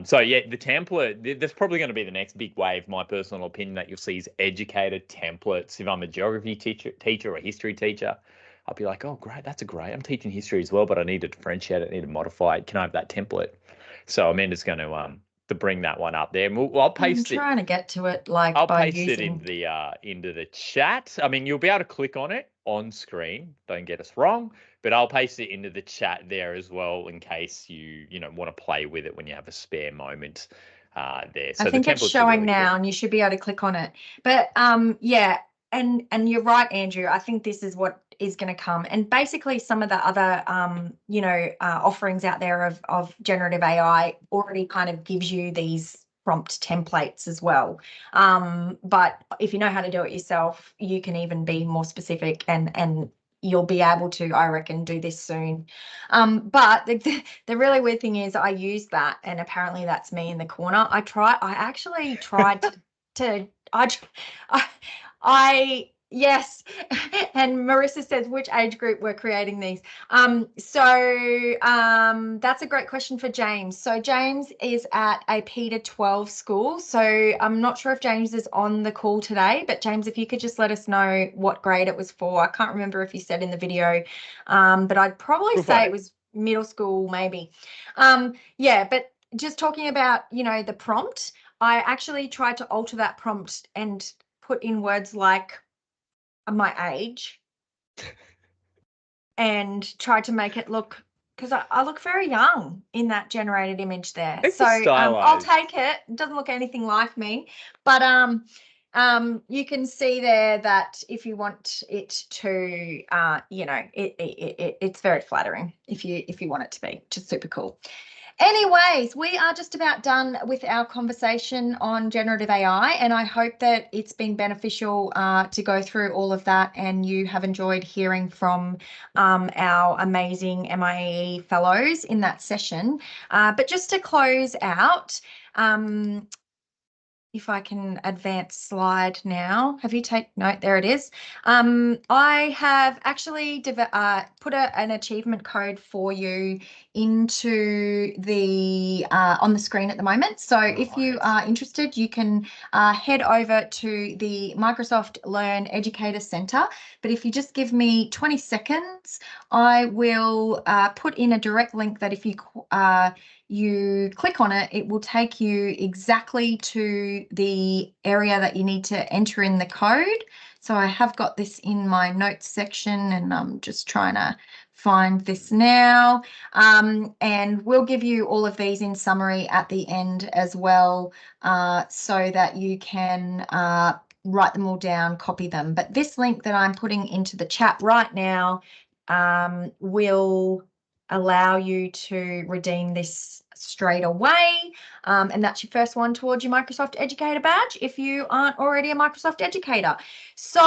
So yeah, the template, that's probably going to be the next big wave, my personal opinion, that you'll see is educator templates. If I'm a geography teacher or a history teacher, I'll be like, oh, great, that's I'm teaching history as well, but I need to differentiate it, I need to modify it. Can I have that template? So Amanda's going to bring that one up there. I'll paste it. I'm trying to get to it I'll paste it in into the chat. I mean, you'll be able to click on it on screen. Don't get us wrong, but I'll paste it into the chat there as well in case you want to play with it when you have a spare moment there. So I think it's showing really now, cool. And you should be able to click on it. But yeah, and you're right, Andrew. I think this is what is going to come. And basically, some of the other offerings out there of generative AI already kind of gives you these prompt templates as well. But if you know how to do it yourself, you can even be more specific and you'll be able to, I reckon, do this soon. But the really weird thing is I use that and apparently that's me in the corner. I actually tried yes. And Marissa says, which age group we're creating these? So that's a great question for James. So James is at a P to 12 school. So I'm not sure if James is on the call today, but James, if you could just let us know what grade it was for. I can't remember if you said in the video, but I'd probably say it was middle school, maybe. Yeah, but just talking about, the prompt, I actually tried to alter that prompt and put in words like my age and tried to make it look, because I look very young in that generated image there. It's so I'll take it. It doesn't look anything like me, but you can see there that if you want it to it's very flattering if you want it to be, just super cool. Anyways, we are just about done with our conversation on generative AI, and I hope that it's been beneficial to go through all of that and you have enjoyed hearing from our amazing MIE fellows in that session. But just to close out, if I can advance slide now. Have you no, there it is. I have actually put an achievement code for you into the on the screen at the moment. So if you are interested, you can head over to the Microsoft Learn Educator Center. But if you just give me 20 seconds, I will put in a direct link that if you click on it, it will take you exactly to the area that you need to enter in the code. So I have got this in my notes section and I'm just trying to find this now. And we'll give you all of these in summary at the end as well, so that you can write them all down, copy them. But this link that I'm putting into the chat right now will allow you to redeem this straight away. And that's your first one towards your Microsoft Educator badge if you aren't already a Microsoft Educator. So,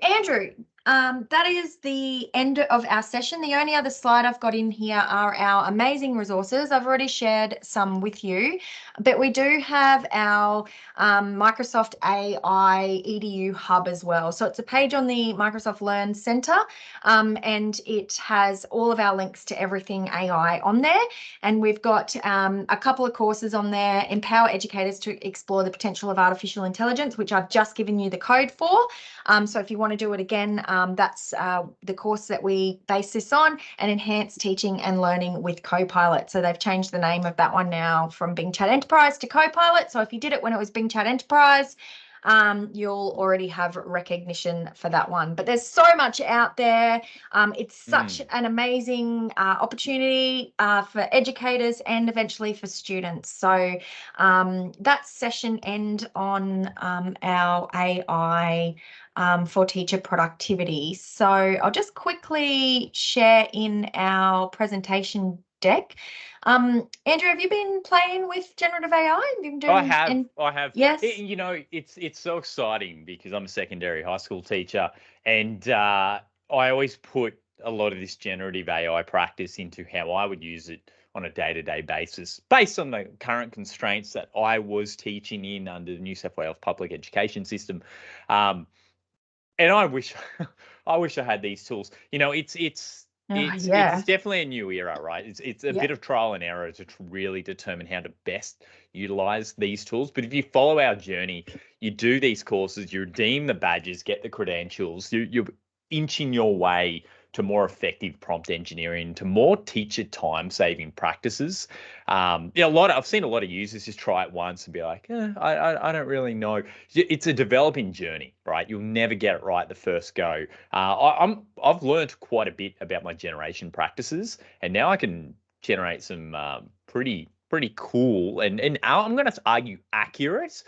Andrew, that is the end of our session. The only other slide I've got in here are our amazing resources. I've already shared some with you, but we do have our Microsoft AI EDU hub as well. So it's a page on the Microsoft Learn Center, and it has all of our links to everything AI on there. And we've got a couple of courses on there, Empower Educators to Explore the Potential of Artificial Intelligence, which I've just given you the code for. So if you want to do it again, that's the course that we base this on, and Enhanced Teaching and Learning with Copilot. So they've changed the name of that one now from Bing Chat Enterprise to Copilot. So if you did it when it was Bing Chat Enterprise, you'll already have recognition for that one. But there's so much out there. It's such an amazing opportunity for educators and eventually for students. So that's session end on our AI for teacher productivity. So I'll just quickly share in our presentation deck. Andrew, have you been playing with generative AI? Have you been doing? I have. Yes. It's so exciting because I'm a secondary high school teacher, and I always put a lot of this generative AI practice into how I would use it on a day-to-day basis, based on the current constraints that I was teaching in under the New South Wales public education system. And I wish I had these tools. It's definitely a new era, right? It's a bit of trial and error to really determine how to best utilize these tools. But if you follow our journey, you do these courses, you redeem the badges, get the credentials, you're inching your way to more effective prompt engineering, to more teacher time-saving practices. I've seen a lot of users just try it once and be like, I don't really know. It's a developing journey, right? You'll never get it right the first go. I've learned quite a bit about my generation practices, and now I can generate some pretty cool and I'm going to argue accurate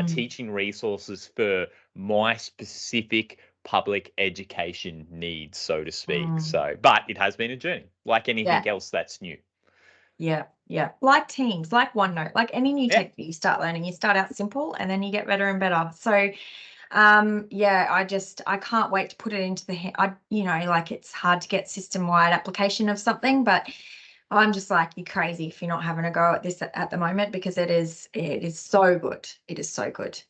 teaching resources for my specific public education needs, so to speak. So, but it has been a journey, like anything else that's new. Yeah. Like Teams, like OneNote, like any new tech that you start learning, you start out simple and then you get better and better. So, I can't wait to put it into it's hard to get system-wide application of something, but I'm just like, you're crazy if you're not having a go at this at the moment, because it is so good. It is so good.